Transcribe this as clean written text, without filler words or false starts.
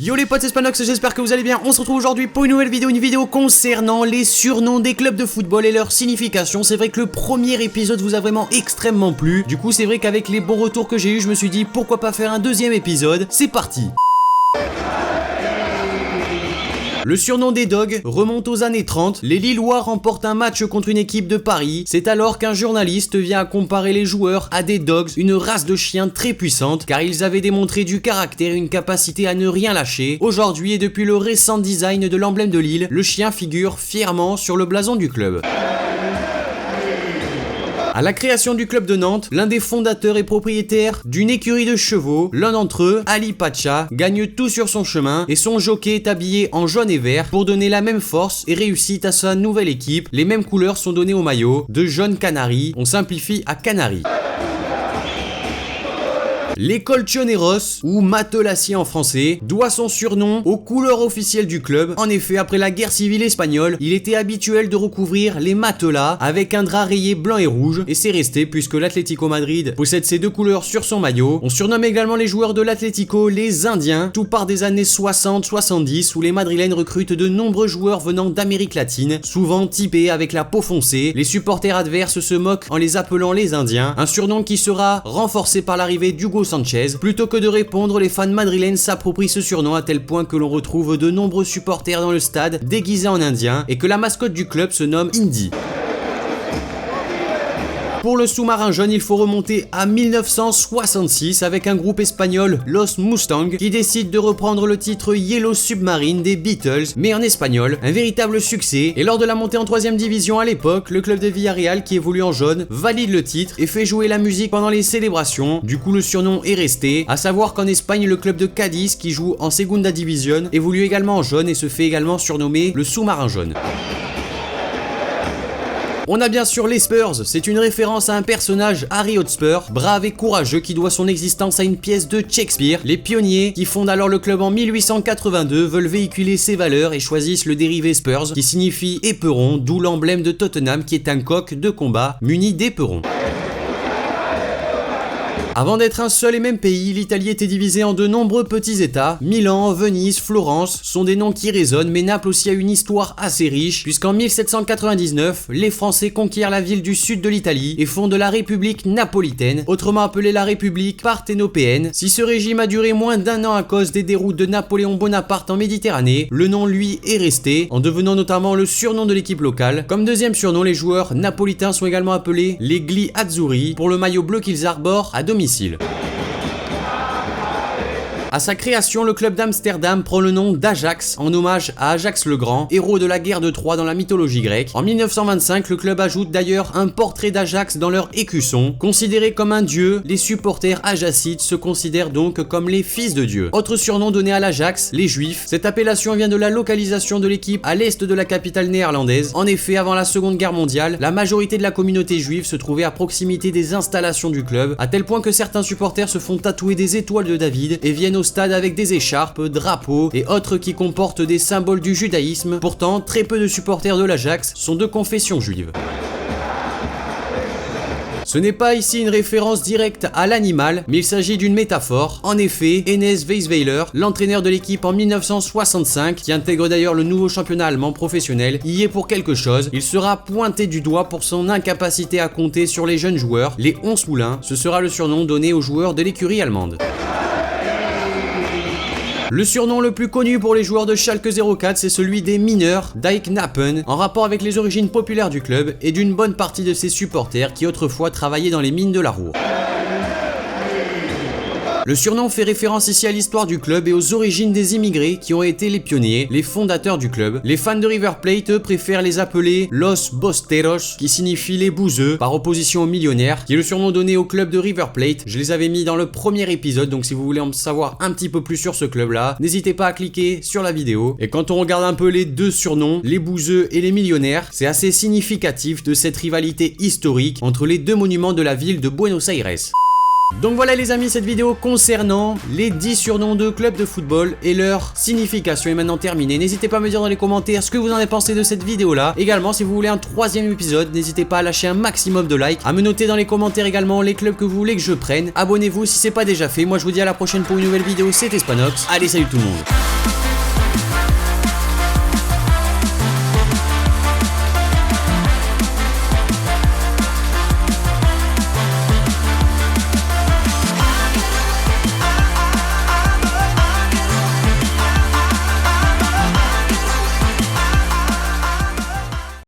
Yo les potes, c'est Spanox, j'espère que vous allez bien. On se retrouve aujourd'hui pour une nouvelle vidéo, concernant les surnoms des clubs de football et leur signification. C'est vrai que le premier épisode vous a vraiment extrêmement plu. Du coup, c'est vrai qu'avec les bons retours que j'ai eu, je me suis dit pourquoi pas faire un deuxième épisode. C'est parti. Le surnom des Dogs remonte aux années 30. Les Lillois remportent un match contre une équipe de Paris. C'est alors qu'un journaliste vient comparer les joueurs à des Dogs, une race de chiens très puissante, car ils avaient démontré du caractère et une capacité à ne rien lâcher. Aujourd'hui et depuis le récent design de l'emblème de Lille, le chien figure fièrement sur le blason du club. À la création du club de Nantes, l'un des fondateurs et propriétaires d'une écurie de chevaux, l'un d'entre eux, Ali Pacha, gagne tout sur son chemin et son jockey est habillé en jaune et vert pour donner la même force et réussite à sa nouvelle équipe. Les mêmes couleurs sont données au maillot, de jaune canari, on simplifie à canari. Les Colchoneros, ou Matelassiers en français, doit son surnom aux couleurs officielles du club. En effet, après la guerre civile espagnole, il était habituel de recouvrir les matelas avec un drap rayé blanc et rouge, et c'est resté puisque l'Atlético Madrid possède ces deux couleurs sur son maillot. On surnomme également les joueurs de l'Atlético les Indiens, tout part des années 60-70 où les Madrilènes recrutent de nombreux joueurs venant d'Amérique latine, souvent typés avec la peau foncée. Les supporters adverses se moquent en les appelant les Indiens, un surnom qui sera renforcé par l'arrivée d'Hugo Sanchez. Plutôt que de répondre, les fans madrilènes s'approprient ce surnom à tel point que l'on retrouve de nombreux supporters dans le stade déguisés en indiens et que la mascotte du club se nomme Indy. Pour le sous-marin jaune, il faut remonter à 1966 avec un groupe espagnol, Los Mustangs, qui décide de reprendre le titre Yellow Submarine des Beatles, mais en espagnol, un véritable succès. Et lors de la montée en 3ème division à l'époque, le club de Villarreal, qui évolue en jaune, valide le titre et fait jouer la musique pendant les célébrations. Du coup, le surnom est resté. À savoir qu'en Espagne, le club de Cadiz, qui joue en Segunda Division, évolue également en jaune et se fait également surnommer le sous-marin jaune. On a bien sûr les Spurs, c'est une référence à un personnage, Harry Hotspur, brave et courageux qui doit son existence à une pièce de Shakespeare. Les pionniers, qui fondent alors le club en 1882, veulent véhiculer ses valeurs et choisissent le dérivé Spurs, qui signifie éperon, d'où l'emblème de Tottenham qui est un coq de combat muni d'éperons. Avant d'être un seul et même pays, l'Italie était divisée en de nombreux petits états. Milan, Venise, Florence sont des noms qui résonnent, mais Naples aussi a une histoire assez riche, puisqu'en 1799, les Français conquièrent la ville du sud de l'Italie et fondent la République napolitaine, autrement appelée la République parthénopéenne. Si ce régime a duré moins d'un an à cause des déroutes de Napoléon Bonaparte en Méditerranée, le nom lui est resté, en devenant notamment le surnom de l'équipe locale. Comme deuxième surnom, les joueurs napolitains sont également appelés les Gli Azzurri, pour le maillot bleu qu'ils arborent à domicile. À sa création, le club d'Amsterdam prend le nom d'Ajax en hommage à Ajax le Grand, héros de la guerre de Troie dans la mythologie grecque. En 1925, le club ajoute d'ailleurs un portrait d'Ajax dans leur écusson. Considérés comme un dieu, les supporters ajacides se considèrent donc comme les fils de Dieu. Autre surnom donné à l'Ajax, les Juifs. Cette appellation vient de la localisation de l'équipe à l'est de la capitale néerlandaise. En effet, avant la Seconde Guerre mondiale, la majorité de la communauté juive se trouvait à proximité des installations du club, à tel point que certains supporters se font tatouer des étoiles de David et viennent au stade avec des écharpes, drapeaux et autres qui comportent des symboles du judaïsme. Pourtant, très peu de supporters de l'Ajax sont de confession juive. Ce n'est pas ici une référence directe à l'animal, mais il s'agit d'une métaphore. En effet, Enes Weisweiler, l'entraîneur de l'équipe en 1965, qui intègre d'ailleurs le nouveau championnat allemand professionnel, y est pour quelque chose. Il sera pointé du doigt pour son incapacité à compter sur les jeunes joueurs, les 11 poulains. Ce sera le surnom donné aux joueurs de l'écurie allemande. Le surnom le plus connu pour les joueurs de Schalke 04, c'est celui des mineurs, Dijknappen, en rapport avec les origines populaires du club et d'une bonne partie de ses supporters qui autrefois travaillaient dans les mines de la Ruhr. Le surnom fait référence ici à l'histoire du club et aux origines des immigrés qui ont été les pionniers, les fondateurs du club. Les fans de River Plate, eux, préfèrent les appeler Los Bosteros, qui signifie les bouseux, par opposition aux millionnaires, qui est le surnom donné au club de River Plate. Je les avais mis dans le premier épisode, donc si vous voulez en savoir un petit peu plus sur ce club-là, n'hésitez pas à cliquer sur la vidéo. Et quand on regarde un peu les deux surnoms, les bouseux et les millionnaires, c'est assez significatif de cette rivalité historique entre les deux monuments de la ville de Buenos Aires. Donc voilà les amis, cette vidéo concernant les 10 surnoms de clubs de football et leur signification est maintenant terminée. N'hésitez pas à me dire dans les commentaires ce que vous en avez pensé de cette vidéo là. Également, si vous voulez un troisième épisode, n'hésitez pas à lâcher un maximum de likes, à me noter dans les commentaires également les clubs que vous voulez que je prenne. Abonnez-vous si c'est pas déjà fait. Moi je vous dis à la prochaine pour une nouvelle vidéo, c'était Spanox. Allez, salut tout le monde.